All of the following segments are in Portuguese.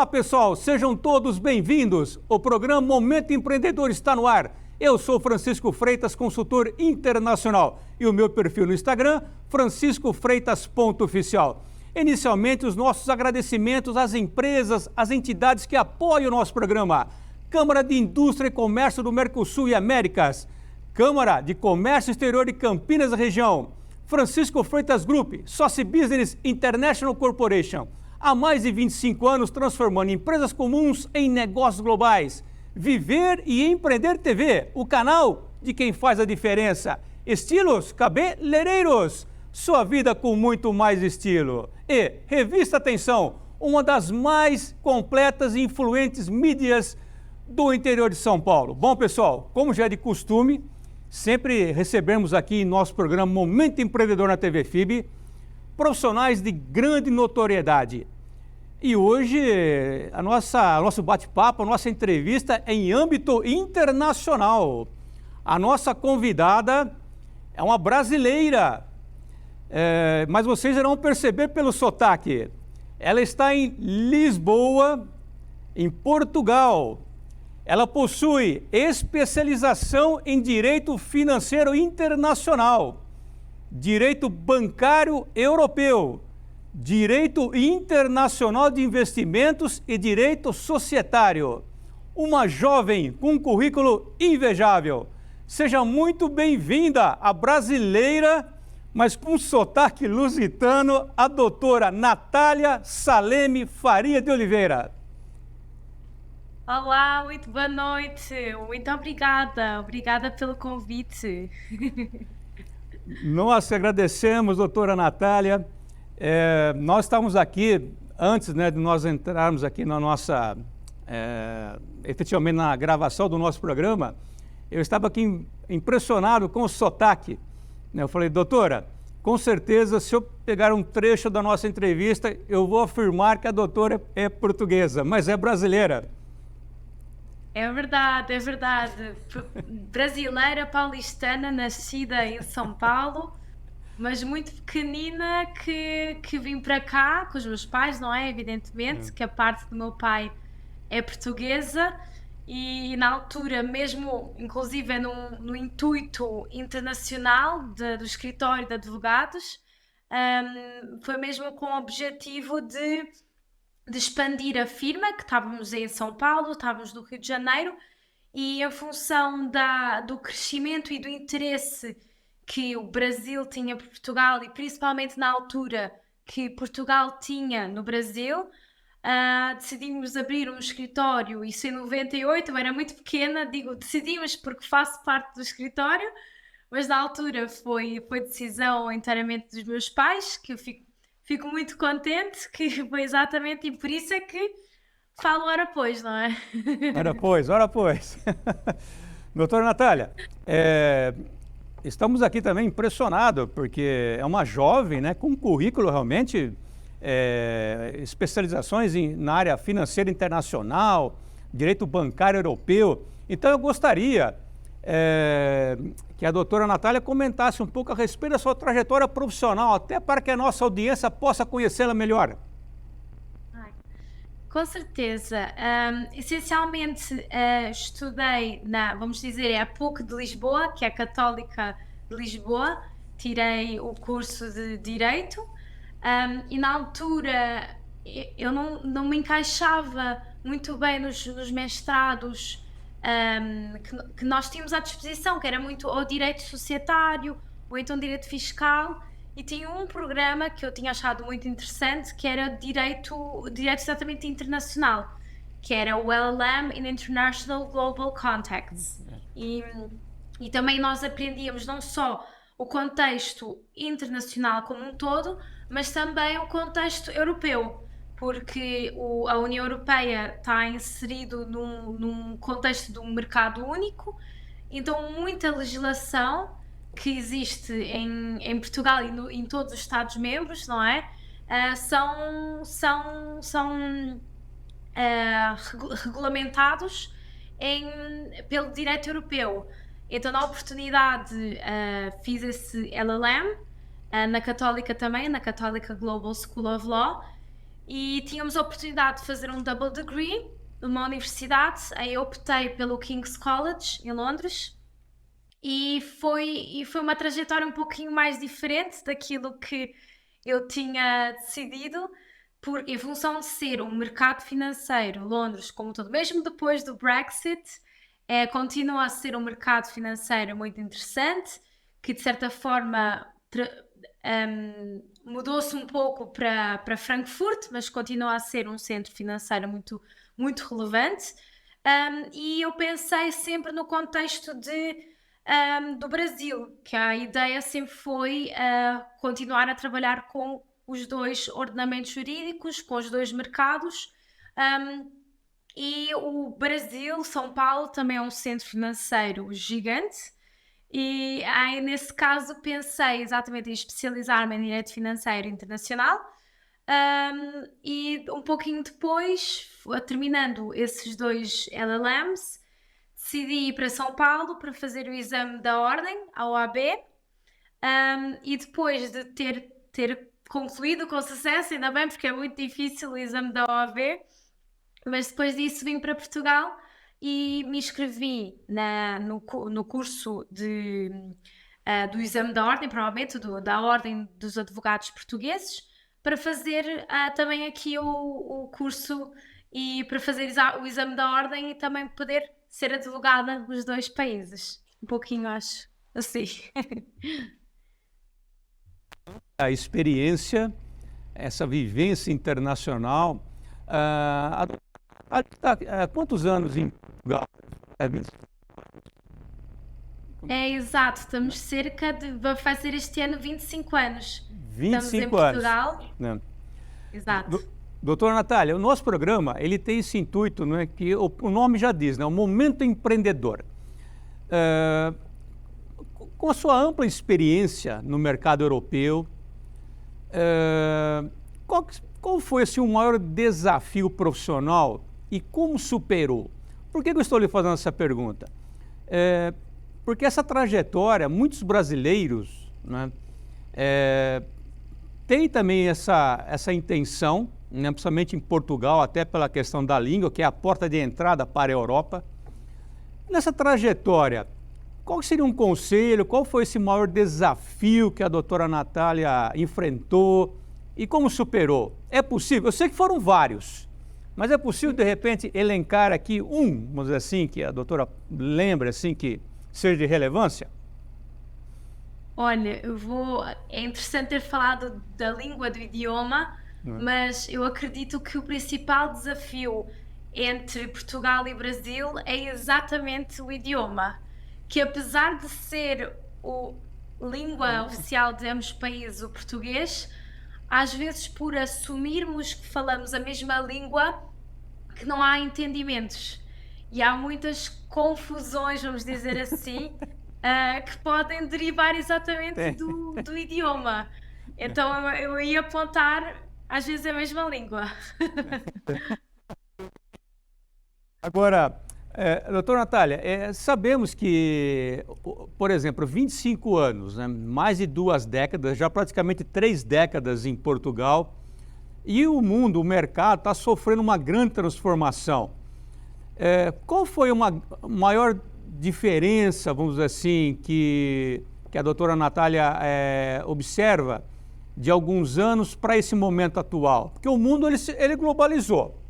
Olá, pessoal, sejam todos bem-vindos. O programa Momento Empreendedor está no ar. Eu sou Francisco Freitas, consultor internacional, e o meu perfil no Instagram, franciscofreitas.oficial. Inicialmente, os nossos agradecimentos às empresas, às entidades que apoiam o nosso programa. Câmara de Indústria e Comércio do Mercosul e Américas, Câmara de Comércio Exterior de Campinas e Região, Francisco Freitas Group, Soci Business International Corporation. Há mais de 25 anos transformando empresas comuns em negócios globais. Viver e Empreender TV, o canal de quem faz a diferença. Estilos cabeleireiros, sua vida com muito mais estilo. E Revista Atenção, uma das mais completas e influentes mídias do interior de São Paulo. Bom, pessoal, como já é de costume, sempre recebemos aqui em nosso programa Momento Empreendedor na TV FIB, profissionais de grande notoriedade. E hoje, nosso bate-papo, a nossa entrevista é em âmbito internacional. A nossa convidada é uma brasileira, mas vocês irão perceber pelo sotaque. Ela está em Lisboa, em Portugal. Ela possui especialização em Direito Financeiro Internacional, Direito Bancário Europeu, Direito Internacional de Investimentos e Direito Societário. Uma jovem com um currículo invejável. Seja muito bem-vinda, a brasileira, mas com sotaque lusitano, a doutora Natália Saleme Faria de Oliveira. Olá, muito boa noite. Muito obrigada pelo convite. Nós agradecemos, doutora Natália. Nós estávamos aqui, antes de nós entrarmos aqui na nossa, efetivamente na gravação do nosso programa, eu estava aqui impressionado com o sotaque. Eu falei, doutora, com certeza, se eu pegar um trecho da nossa entrevista, eu vou afirmar que a doutora é portuguesa, mas é brasileira. É verdade. Brasileira, paulistana, nascida em São Paulo, mas muito pequenina que vim para cá com os meus pais, não é? Evidentemente, que a parte do meu pai é portuguesa e na altura mesmo, inclusive no intuito internacional do escritório de advogados, foi mesmo com o objetivo de expandir a firma, que estávamos em São Paulo, estávamos no Rio de Janeiro, e em função do crescimento e do interesse que o Brasil tinha por Portugal, e principalmente na altura que Portugal tinha no Brasil, decidimos abrir um escritório, isso em 98, eu era muito pequena, decidimos porque faço parte do escritório, mas na altura foi decisão inteiramente dos meus pais, que eu fico muito contente, que foi exatamente, e por isso é que falo ora pois, não é? Ora pois. Doutora Natália, estamos aqui também impressionados, porque é uma jovem, né, com um currículo realmente, especializações na área financeira internacional, direito bancário europeu. Então eu gostaria que a doutora Natália comentasse um pouco a respeito da sua trajetória profissional, até para que a nossa audiência possa conhecê-la melhor. Com certeza. Essencialmente estudei vamos dizer, a PUC de Lisboa, que é a Católica de Lisboa. Tirei o curso de Direito e na altura eu não me encaixava muito bem nos mestrados que nós tínhamos à disposição, que era muito ou direito societário ou então direito fiscal, e tinha um programa que eu tinha achado muito interessante, que era direito exatamente internacional, que era o LLM in International Global Contexts. E também nós aprendíamos não só o contexto internacional como um todo, mas também o contexto europeu, porque a União Europeia está inserido num contexto de um mercado único, então muita legislação que existe em Portugal e em todos os Estados-membros, não é? São regulamentados pelo direito europeu. Então, na oportunidade, fiz esse LLM, na Católica também, na Católica Global School of Law, e tínhamos a oportunidade de fazer um double degree numa universidade. Aí eu optei pelo King's College em Londres e foi uma trajetória um pouquinho mais diferente daquilo que eu tinha decidido, em função de ser um mercado financeiro, Londres como um todo, mesmo depois do Brexit, continua a ser um mercado financeiro muito interessante, que de certa forma mudou-se um pouco para Frankfurt, mas continua a ser um centro financeiro muito, muito relevante. E eu pensei sempre no contexto do Brasil, que a ideia sempre foi continuar a trabalhar com os dois ordenamentos jurídicos, com os dois mercados. E o Brasil, São Paulo, também é um centro financeiro gigante. E aí, nesse caso, pensei exatamente em especializar-me em Direito Financeiro Internacional. E um pouquinho depois, terminando esses 2 LLMs, decidi ir para São Paulo para fazer o exame da ordem, a OAB. E depois de ter concluído com sucesso, ainda bem, porque é muito difícil o exame da OAB, mas depois disso vim para Portugal e me inscrevi no curso do exame da ordem, provavelmente da Ordem dos Advogados Portugueses, para fazer também aqui o curso e para fazer o exame da ordem e também poder ser advogada nos 2 países. Um pouquinho, acho, assim. A experiência, essa vivência internacional, quantos anos em Portugal? Exato, estamos vai fazer este ano 25 anos. 25 estamos em anos. Portugal. Né? Exato. Doutora Natália, o nosso programa ele tem esse intuito, né, que o nome já diz, né, o Momento Empreendedor. Com a sua ampla experiência no mercado europeu, qual foi assim, o maior desafio profissional e como superou? Por que eu estou lhe fazendo essa pergunta? Porque essa trajetória, muitos brasileiros, né, têm também essa intenção, né, principalmente em Portugal, até pela questão da língua, que é a porta de entrada para a Europa. Nessa trajetória, qual seria um conselho, qual foi esse maior desafio que a doutora Natália enfrentou e como superou? É possível? Eu sei que foram vários, mas é possível, de repente, elencar aqui vamos dizer assim, que a doutora lembra, assim, que seja de relevância? Olha, é interessante ter falado da língua, do idioma, mas eu acredito que o principal desafio entre Portugal e Brasil é exatamente o idioma, que apesar de ser a língua oficial de ambos os países, o português, às vezes por assumirmos que falamos a mesma língua, que não há entendimentos. E há muitas confusões, vamos dizer assim, que podem derivar exatamente do idioma. Então eu ia apontar, às vezes, a mesma língua. Agora, doutora Natália, sabemos que, por exemplo, 25 anos, né, mais de 2 décadas, já praticamente 3 décadas em Portugal, e o mundo, o mercado, está sofrendo uma grande transformação. Qual foi uma maior diferença, vamos dizer assim, que a doutora Natália observa de alguns anos para esse momento atual? Porque o mundo ele globalizou.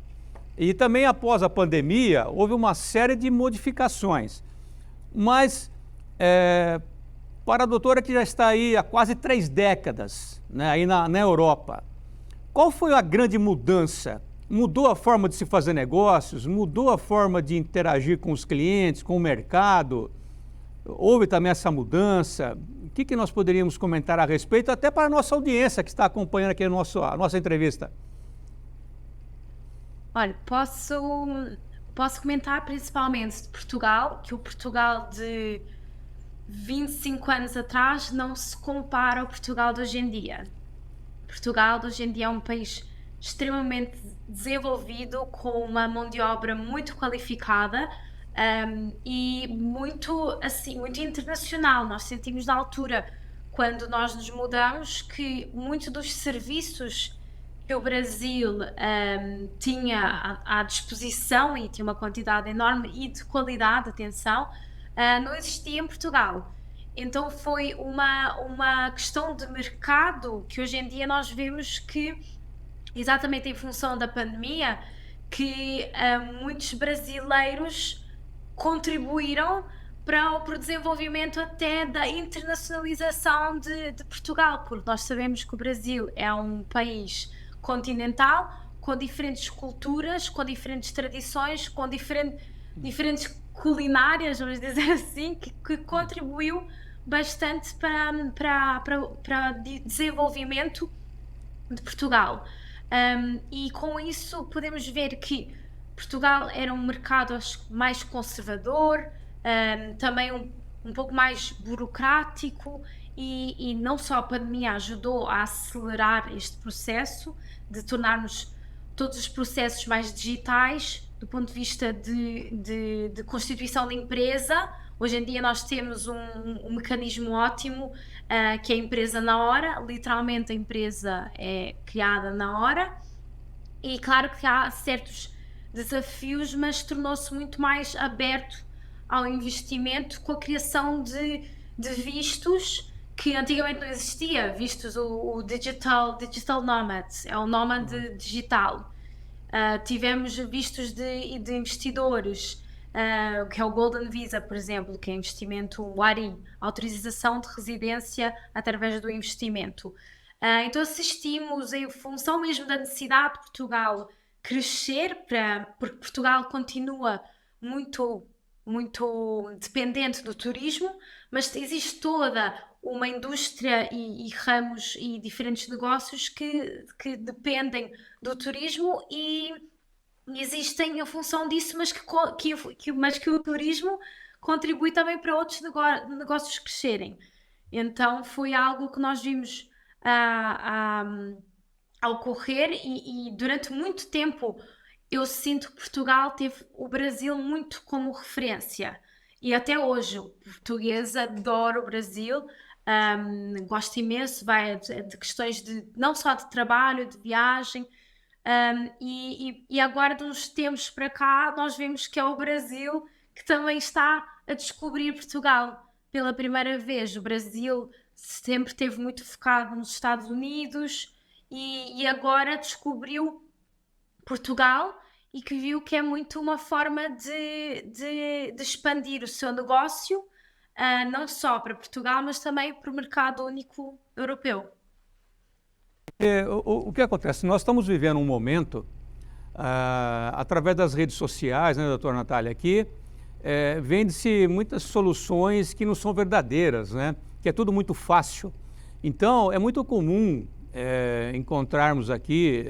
E também após a pandemia, houve uma série de modificações. Mas, para a doutora que já está aí há quase 3 décadas, né, aí na Europa, qual foi a grande mudança? Mudou a forma de se fazer negócios? Mudou a forma de interagir com os clientes, com o mercado? Houve também essa mudança? O que nós poderíamos comentar a respeito, até para a nossa audiência que está acompanhando aqui a nossa entrevista? Olha, posso comentar principalmente de Portugal, que o Portugal de 25 anos atrás não se compara ao Portugal de hoje em dia. Portugal de hoje em dia é um país extremamente desenvolvido, com uma mão de obra muito qualificada e muito internacional. Nós sentimos na altura, quando nós nos mudamos, que muitos dos serviços que o Brasil tinha à disposição e tinha uma quantidade enorme e de qualidade, atenção, não existia em Portugal. Então foi uma questão de mercado que hoje em dia nós vemos que, exatamente em função da pandemia, que muitos brasileiros contribuíram para o desenvolvimento até da internacionalização de Portugal, porque nós sabemos que o Brasil é um país continental, com diferentes culturas, com diferentes tradições, com diferentes culinárias, vamos dizer assim, que contribuiu bastante para desenvolvimento de Portugal. E com isso podemos ver que Portugal era um mercado mais conservador, também um pouco mais burocrático, e não só a pandemia ajudou a acelerar este processo de tornarmos todos os processos mais digitais do ponto de vista de constituição de empresa. Hoje em dia nós temos um mecanismo ótimo, que é a empresa na hora. Literalmente a empresa é criada na hora, e claro que há certos desafios, mas tornou-se muito mais aberto ao investimento com a criação de vistos que antigamente não existia, vistos o digital nomad, é o nómade digital. Tivemos vistos de investidores, que é o Golden Visa, por exemplo, que é investimento WARI, autorização de residência através do investimento. Então assistimos, em função mesmo da necessidade de Portugal crescer, porque Portugal continua muito dependente do turismo, mas existe toda uma indústria e ramos e diferentes negócios que dependem do turismo e existem em função disso, mas que o turismo contribui também para outros negócios crescerem. Então foi algo que nós vimos a ocorrer, e durante muito tempo eu sinto que Portugal teve o Brasil muito como referência, e até hoje o português adora o Brasil, gosta imenso, vai de questões não só de trabalho, de viagem, e agora de uns tempos para cá nós vemos que é o Brasil que também está a descobrir Portugal pela primeira vez. O Brasil sempre esteve muito focado nos Estados Unidos e agora descobriu Portugal, e que viu que é muito uma forma de expandir o seu negócio, não só para Portugal, mas também para o mercado único europeu. O que acontece? Nós estamos vivendo um momento, através das redes sociais, né, doutora Natália, que vende-se muitas soluções que não são verdadeiras, né? Que é tudo muito fácil. Então, é muito comum encontrarmos aqui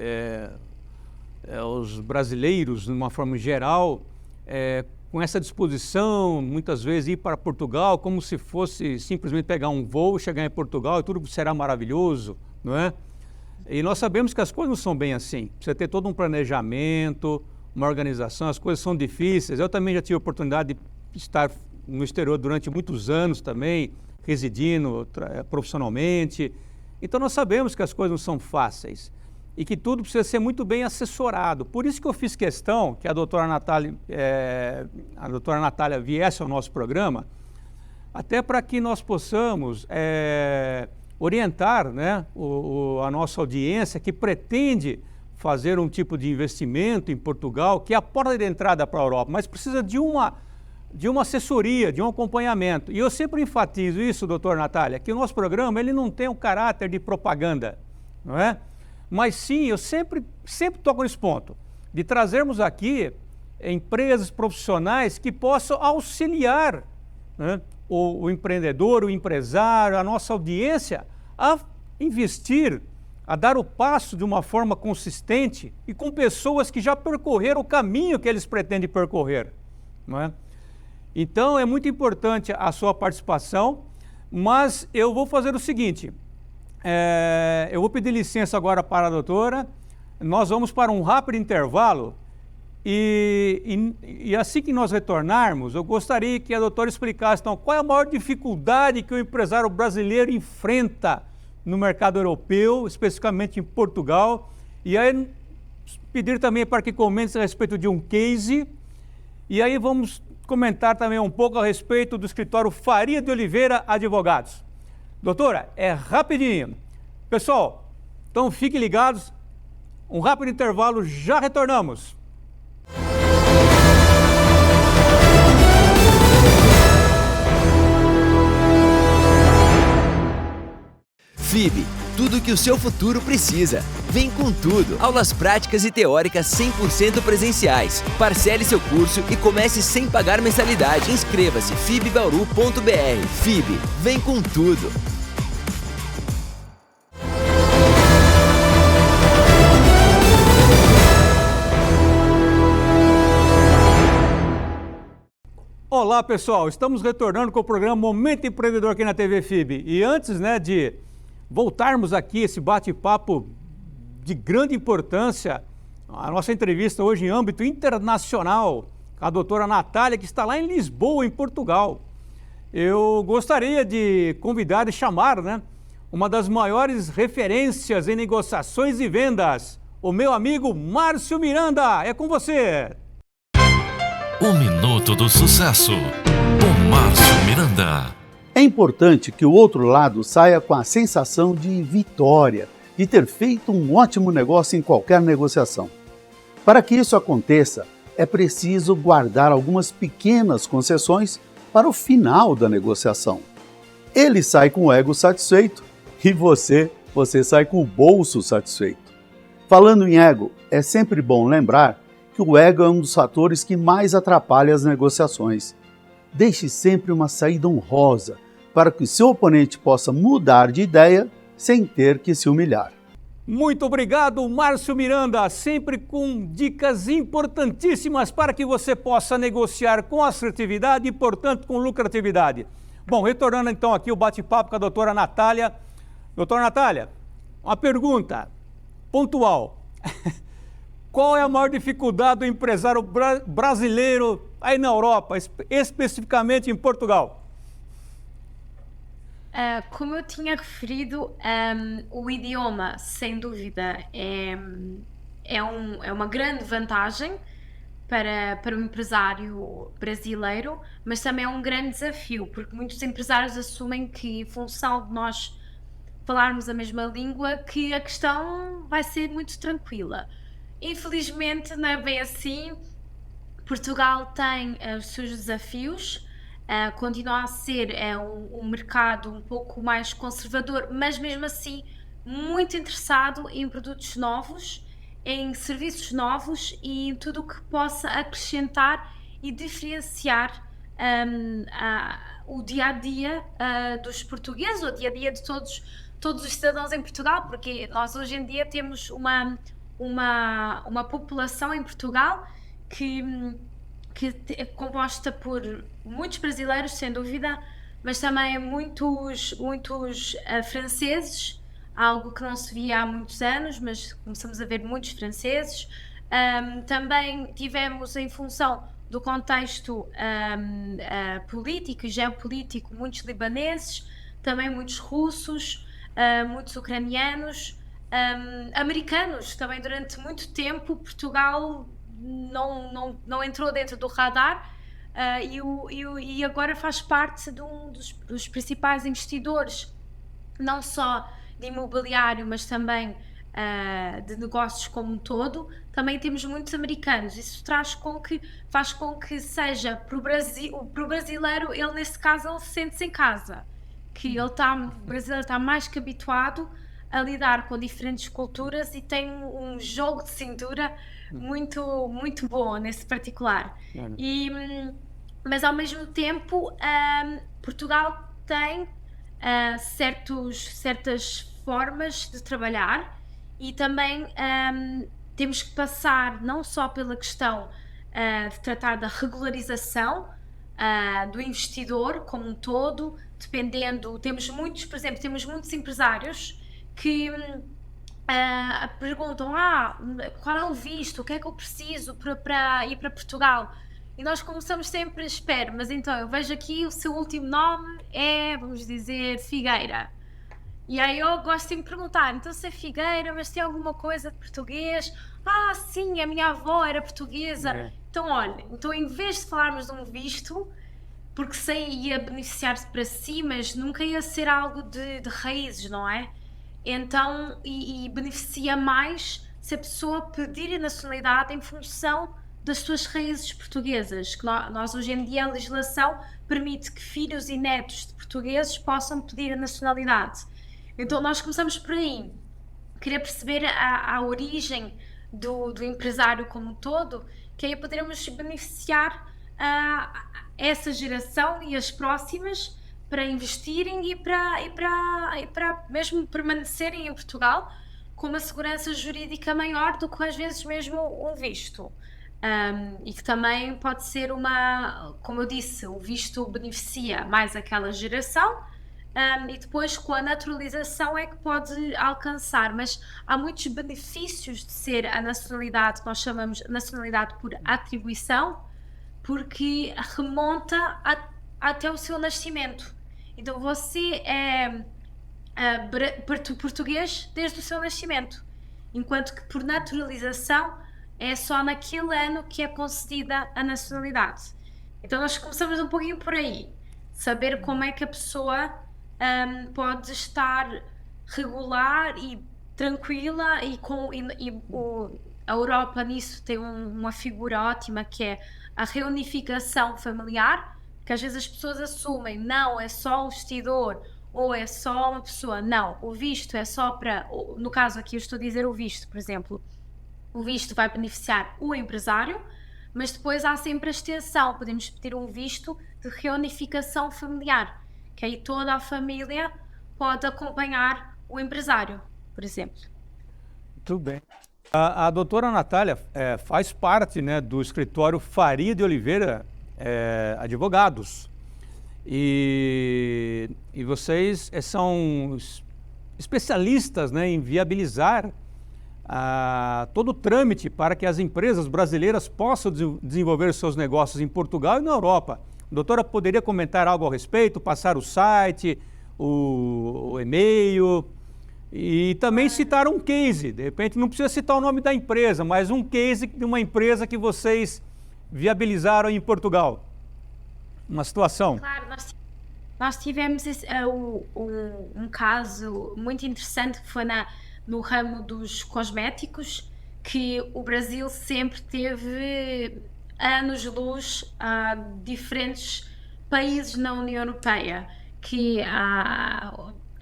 os brasileiros, de uma forma geral, com essa disposição, muitas vezes, ir para Portugal como se fosse simplesmente pegar um voo, chegar em Portugal e tudo será maravilhoso, não é? E nós sabemos que as coisas não são bem assim. Precisa ter todo um planejamento, uma organização, as coisas são difíceis. Eu também já tive a oportunidade de estar no exterior durante muitos anos também, residindo profissionalmente. Então nós sabemos que as coisas não são fáceis e que tudo precisa ser muito bem assessorado. Por isso que eu fiz questão que a doutora Natália viesse ao nosso programa, até para que nós possamos orientar, né, a nossa audiência que pretende fazer um tipo de investimento em Portugal, que é a porta de entrada para a Europa, mas precisa de uma assessoria, de um acompanhamento. E eu sempre enfatizo isso, doutora Natália, que o nosso programa ele não tem um caráter de propaganda, não é? Mas sim, eu sempre toco nesse ponto, de trazermos aqui empresas profissionais que possam auxiliar, né, o empreendedor, o empresário, a nossa audiência a investir, a dar o passo de uma forma consistente e com pessoas que já percorreram o caminho que eles pretendem percorrer, não é? Então é muito importante a sua participação, mas eu vou fazer o seguinte, eu vou pedir licença agora para a doutora, nós vamos para um rápido intervalo e assim que nós retornarmos, eu gostaria que a doutora explicasse então, qual é a maior dificuldade que o empresário brasileiro enfrenta no mercado europeu, especificamente em Portugal, E aí pedir também para que comente a respeito de um case. E aí vamos comentar também um pouco a respeito do escritório Faria de Oliveira Advogados. Doutora, é rapidinho. Pessoal, então fiquem ligados. Um rápido intervalo, já retornamos. FIB, tudo que o seu futuro precisa. Vem com tudo. Aulas práticas e teóricas 100% presenciais. Parcele seu curso e comece sem pagar mensalidade. Inscreva-se fibbauru.br. FIB, vem com tudo. Olá pessoal, estamos retornando com o programa Momento Empreendedor aqui na TV FIB. E antes de voltarmos aqui esse bate-papo de grande importância, a nossa entrevista hoje em âmbito internacional, com a doutora Natália, que está lá em Lisboa, em Portugal. Eu gostaria de convidar e chamar uma das maiores referências em negociações e vendas, o meu amigo Márcio Miranda. É com você! O Minuto do Sucesso, com Márcio Miranda. É importante que o outro lado saia com a sensação de vitória, de ter feito um ótimo negócio em qualquer negociação. Para que isso aconteça, é preciso guardar algumas pequenas concessões para o final da negociação. Ele sai com o ego satisfeito e você sai com o bolso satisfeito. Falando em ego, é sempre bom lembrar que o ego é um dos fatores que mais atrapalha as negociações. Deixe sempre uma saída honrosa para que seu oponente possa mudar de ideia sem ter que se humilhar. Muito obrigado, Márcio Miranda, sempre com dicas importantíssimas para que você possa negociar com assertividade e, portanto, com lucratividade. Bom, retornando então aqui o bate-papo com a doutora Natália. Doutora Natália, uma pergunta pontual. Qual é a maior dificuldade do empresário brasileiro aí na Europa, especificamente em Portugal? Como eu tinha referido, o idioma, sem dúvida, é uma grande vantagem para o empresário brasileiro, mas também é um grande desafio, porque muitos empresários assumem que, em função de nós falarmos a mesma língua, que a questão vai ser muito tranquila. Infelizmente, não é bem assim. Portugal tem os seus desafios. Continua a ser um mercado um pouco mais conservador, mas mesmo assim muito interessado em produtos novos, em serviços novos e em tudo o que possa acrescentar e diferenciar o dia-a-dia dos portugueses, o dia-a-dia de todos os cidadãos em Portugal, porque nós hoje em dia temos uma população em Portugal que é composta por muitos brasileiros, sem dúvida, mas também muitos franceses, algo que não se via há muitos anos, mas começamos a ver muitos franceses. Também tivemos, em função do contexto político e geopolítico, muitos libaneses, também muitos russos, muitos ucranianos, americanos. Também durante muito tempo Portugal não entrou dentro do radar, e agora faz parte de um dos principais investidores, não só de imobiliário, mas também de negócios como um todo. Também temos muitos americanos. Isso faz com que seja para o brasileiro, ele nesse caso ele sente-se em casa, que o brasileiro está mais que habituado a lidar com diferentes culturas e tem um jogo de cintura muito, muito bom nesse particular. Mas ao mesmo tempo, Portugal tem certas formas de trabalhar e também temos que passar não só pela questão de tratar da regularização do investidor como um todo, dependendo. Temos muitos empresários que perguntam: qual é o visto, o que é que eu preciso para ir para Portugal? E nós começamos sempre: mas então eu vejo aqui o seu último nome é, vamos dizer, Figueira. E aí eu gosto de me perguntar, então se é Figueira, mas tem alguma coisa de português? Ah, sim, a minha avó era portuguesa. É. Então, olha, então em vez de falarmos de um visto, porque sei ia beneficiar-se para si, mas nunca ia ser algo de raízes, não é? Então, e beneficia mais se a pessoa pedir a nacionalidade em função das suas raízes portuguesas, que nós hoje em dia a legislação permite que filhos e netos de portugueses possam pedir a nacionalidade. Então nós começamos por aí, queria perceber a origem do empresário como um todo, que aí poderemos beneficiar essa geração e as próximas para investirem e para mesmo permanecerem em Portugal com uma segurança jurídica maior do que às vezes mesmo um visto. E que também pode ser como eu disse, o visto beneficia mais aquela geração, e depois com a naturalização é que pode alcançar, mas há muitos benefícios de ser a nacionalidade que nós chamamos nacionalidade por atribuição, porque remonta até o seu nascimento. Então você é português desde o seu nascimento, enquanto que por naturalização é só naquele ano que é concedida a nacionalidade. Então nós começamos um pouquinho por aí, saber como é que a pessoa pode estar regular e tranquila, a Europa nisso tem uma figura ótima que é a reunificação familiar, que às vezes as pessoas assumem, não, é só um investidor ou é só uma pessoa. Não, o visto é só para, no caso aqui eu estou a dizer o visto, por exemplo, o visto vai beneficiar o empresário, mas depois há sempre a extensão, podemos pedir um visto de reunificação familiar, que aí toda a família pode acompanhar o empresário, por exemplo. Tudo bem. A doutora Natália faz parte, né, do escritório Faria de Oliveira Advogados. E vocês são especialistas, né, em viabilizar todo o trâmite para que as empresas brasileiras possam desenvolver seus negócios em Portugal e na Europa. A doutora poderia comentar algo ao respeito, passar o site, o e-mail e também citar um case. De repente não precisa citar o nome da empresa, mas um case de uma empresa que vocês viabilizaram em Portugal. Uma situação. Claro, nós tivemos um caso muito interessante que foi no ramo dos cosméticos, que o Brasil sempre teve anos-luz a diferentes países na União Europeia, que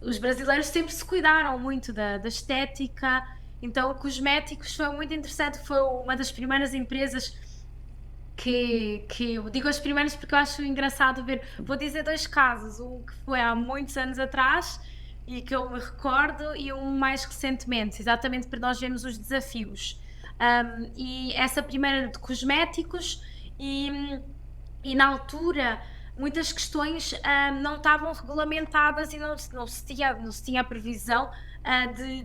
os brasileiros sempre se cuidaram muito da estética, então cosméticos foi muito interessante, foi uma das primeiras empresas que eu digo as primeiras porque eu acho engraçado ver, vou dizer 2 casos, um que foi há muitos anos atrás e que eu me recordo e um mais recentemente, exatamente para nós vermos os desafios. E essa primeira de cosméticos e na altura muitas questões não estavam regulamentadas e não se tinha a previsão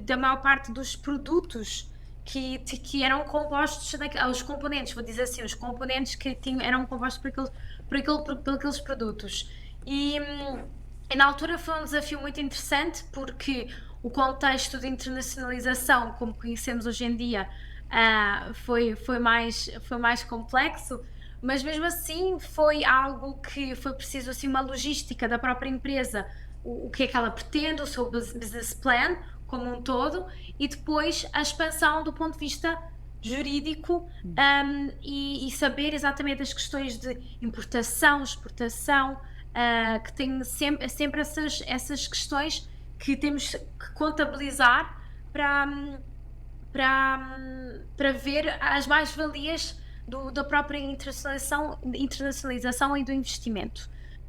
da maior parte dos produtos que eram compostos, os componentes, vou dizer assim, os componentes que eram compostos por aqueles produtos. E na altura foi um desafio muito interessante porque o contexto de internacionalização, como conhecemos hoje em dia, foi mais complexo, mas mesmo assim foi algo que foi preciso assim, uma logística da própria empresa, o que é que ela pretende, o seu business plan como um todo, e depois a expansão do ponto de vista jurídico e saber exatamente as questões de importação, exportação, que tem sempre essas questões que temos que contabilizar para ver as mais-valias da própria internacionalização e do investimento.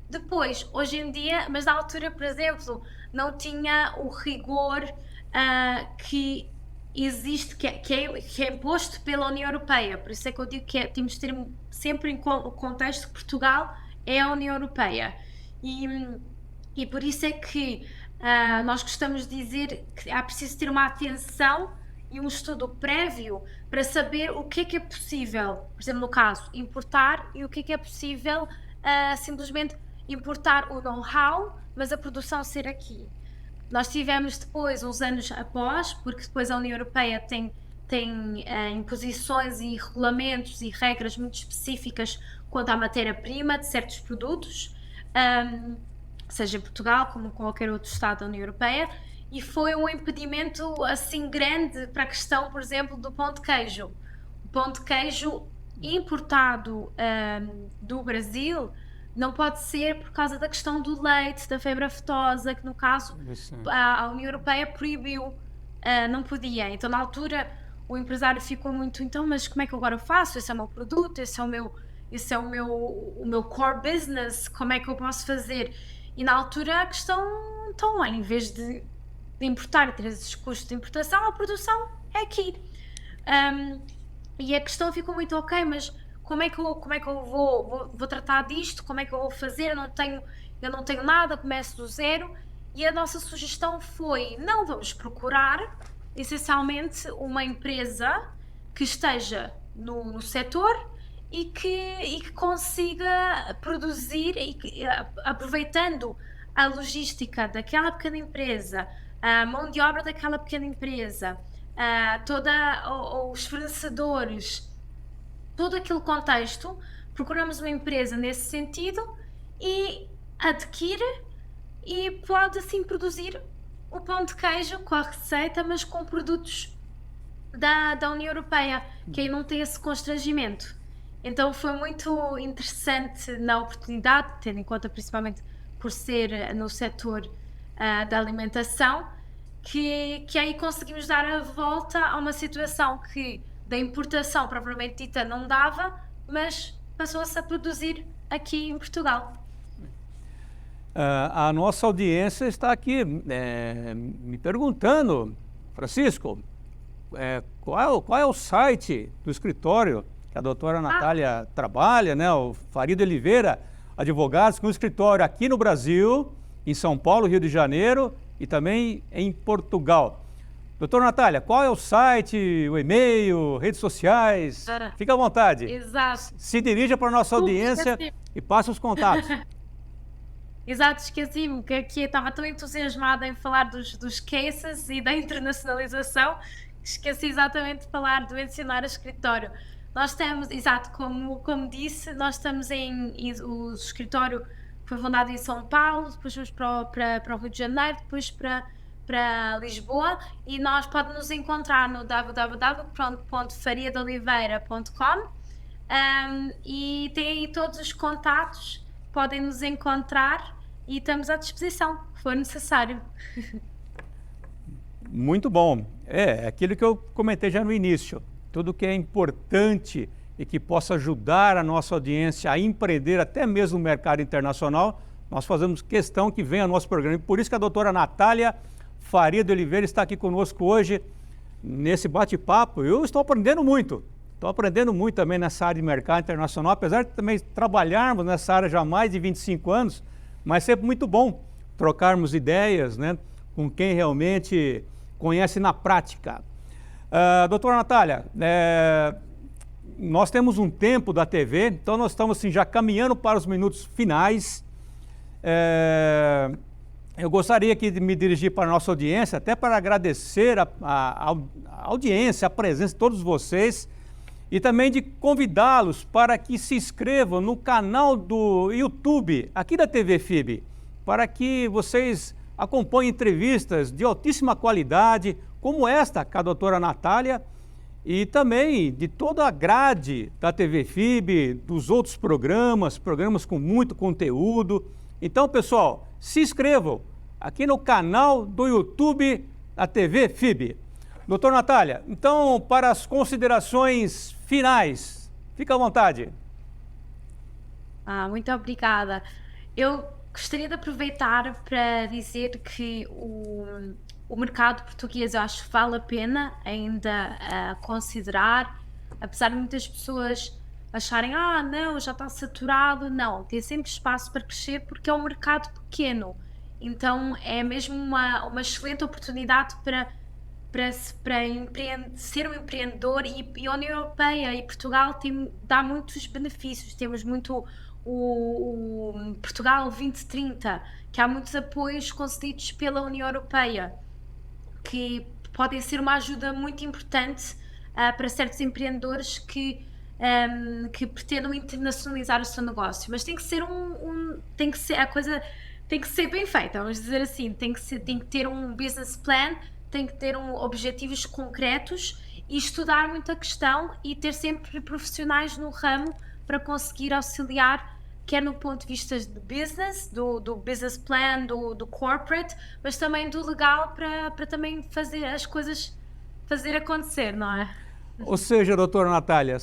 Depois, hoje em dia, mas na altura, por exemplo, não tinha o rigor que existe, que é imposto pela União Europeia. Por isso é que eu digo que temos de ter sempre em contexto que Portugal é a União Europeia. E por isso é que nós gostamos de dizer que é preciso ter uma atenção e um estudo prévio para saber o que é possível, por exemplo, no caso, importar, e o que é possível simplesmente importar o know-how, mas a produção ser aqui. Nós tivemos depois, uns anos após, porque depois a União Europeia tem imposições e regulamentos e regras muito específicas quanto à matéria-prima de certos produtos, seja em Portugal como qualquer outro Estado da União Europeia, e foi um impedimento assim grande para a questão, por exemplo, do pão de queijo. O pão de queijo importado do Brasil não pode ser por causa da questão do leite, da febre aftosa, que no caso a União Europeia proibiu, não podia. Então na altura o empresário ficou muito, então, mas como é que eu agora faço? Esse é o meu produto, esse é o meu core business, como é que eu posso fazer? E na altura a questão, então, olha, em vez de importar e ter esses custos de importação, a produção é aqui. E a questão ficou muito, ok, mas como é que eu vou tratar disto? Como é que eu vou fazer? Eu não tenho nada, começo do zero. E a nossa sugestão foi, não, vamos procurar essencialmente uma empresa que esteja no setor e que consiga produzir, aproveitando a logística daquela pequena empresa, a mão de obra daquela pequena empresa, os fornecedores, todo aquele contexto, procuramos uma empresa nesse sentido e adquire e pode assim produzir o pão de queijo com a receita, mas com produtos da União Europeia, que aí não tem esse constrangimento. Então foi muito interessante na oportunidade, tendo em conta principalmente por ser no setor da alimentação, que aí conseguimos dar a volta a uma situação que da importação propriamente dita não dava, mas passou-se a produzir aqui em Portugal. A nossa audiência está aqui me perguntando, Francisco, qual é o site do escritório que a doutora Natália trabalha, né? O Faria Oliveira Advogados, com escritório aqui no Brasil, em São Paulo, Rio de Janeiro e também em Portugal. Doutora Natália, qual é o site, o e-mail, redes sociais? Fica à vontade. Exato. Se dirija para a nossa audiência e passe os contatos. Exato, esqueci-me que aqui estava tão entusiasmada em falar dos cases e da internacionalização, esqueci exatamente de falar do Ensinar a Escritório. Nós temos, exato, como disse, nós estamos o escritório foi fundado em São Paulo, depois fomos para o Rio de Janeiro, depois para Lisboa, e nós podemos nos encontrar no www.fariadeoliveira.com e tem aí todos os contatos, podem nos encontrar e estamos à disposição, se for necessário. Muito bom. É aquilo que eu comentei já no início. Tudo que é importante e que possa ajudar a nossa audiência a empreender até mesmo no mercado internacional, nós fazemos questão que venha ao nosso programa. E por isso que a doutora Natália Faria de Oliveira está aqui conosco hoje, nesse bate-papo. Eu estou aprendendo muito. Estou aprendendo muito também nessa área de mercado internacional, apesar de também trabalharmos nessa área já há mais de 25 anos, mas sempre muito bom trocarmos ideias, né, com quem realmente conhece na prática. Doutora Natália, nós temos um tempo da TV, então nós estamos assim, já caminhando para os minutos finais. Eu gostaria aqui de me dirigir para a nossa audiência, até para agradecer a audiência, a presença de todos vocês, e também de convidá-los para que se inscrevam no canal do YouTube, aqui da TV FIB, para que vocês acompanhem entrevistas de altíssima qualidade, como esta com a doutora Natália, e também de toda a grade da TV FIB, dos outros programas com muito conteúdo. Então, pessoal, se inscrevam aqui no canal do YouTube da TV FIB. Doutora Natália, então, para as considerações finais, fica à vontade. Muito obrigada. Eu gostaria de aproveitar para dizer que o mercado português, eu acho que vale a pena ainda considerar, apesar de muitas pessoas acharem, não, já está saturado. Não, tem sempre espaço para crescer porque é um mercado pequeno. Então é mesmo uma excelente oportunidade para ser um empreendedor, e a União Europeia e Portugal dá muitos benefícios. Temos muito o Portugal 2030, que há muitos apoios concedidos pela União Europeia, que podem ser uma ajuda muito importante para certos empreendedores que pretendam internacionalizar o seu negócio. Mas tem que ser a coisa tem que ser bem feita, vamos dizer assim, tem que ter um business plan, tem que ter objetivos concretos e estudar muito a questão e ter sempre profissionais no ramo para conseguir auxiliar, quer no ponto de vista de business, do business plan, do corporate, mas também do legal para também fazer as coisas fazer acontecer, não é? Ou seja, doutora Natália,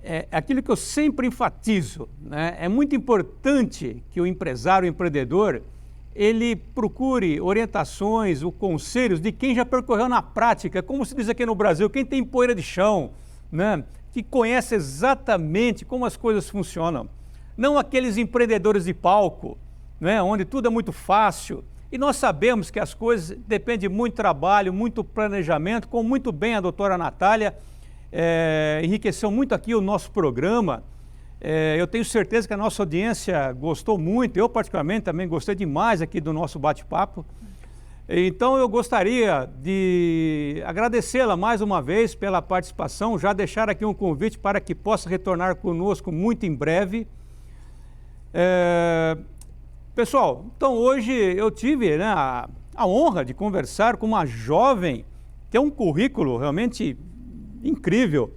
é aquilo que eu sempre enfatizo, né? É muito importante que o empresário, o empreendedor, ele procure orientações ou conselhos de quem já percorreu na prática, como se diz aqui no Brasil, quem tem poeira de chão, né? Que conhece exatamente como as coisas funcionam. Não aqueles empreendedores de palco, né? Onde tudo é muito fácil. E nós sabemos que as coisas dependem de muito trabalho, muito planejamento, como muito bem a doutora Natália enriqueceu muito aqui o nosso programa. Eu tenho certeza que a nossa audiência gostou muito, eu particularmente também gostei demais aqui do nosso bate-papo. Então eu gostaria de agradecê-la mais uma vez pela participação, já deixar aqui um convite para que possa retornar conosco muito em breve. Pessoal, então hoje eu tive, né, a honra de conversar com uma jovem que tem um currículo realmente incrível.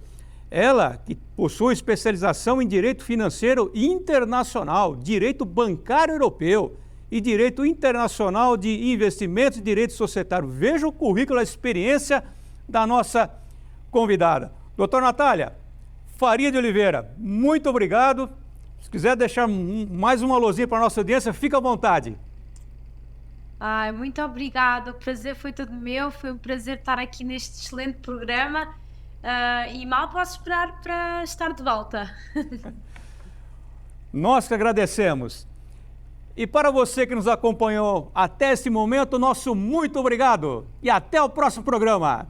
Ela que possui especialização em Direito Financeiro Internacional, Direito Bancário Europeu e Direito Internacional de Investimentos e Direito Societário. Veja o currículo, a experiência da nossa convidada. Doutora Natália Faria de Oliveira, muito obrigado. Se quiser deixar mais uma luzinha para a nossa audiência, fica à vontade. Muito obrigada, o prazer foi todo meu, foi um prazer estar aqui neste excelente programa. E mal posso esperar para estar de volta. Nós que agradecemos. E para você que nos acompanhou até esse momento, nosso muito obrigado. E até o próximo programa.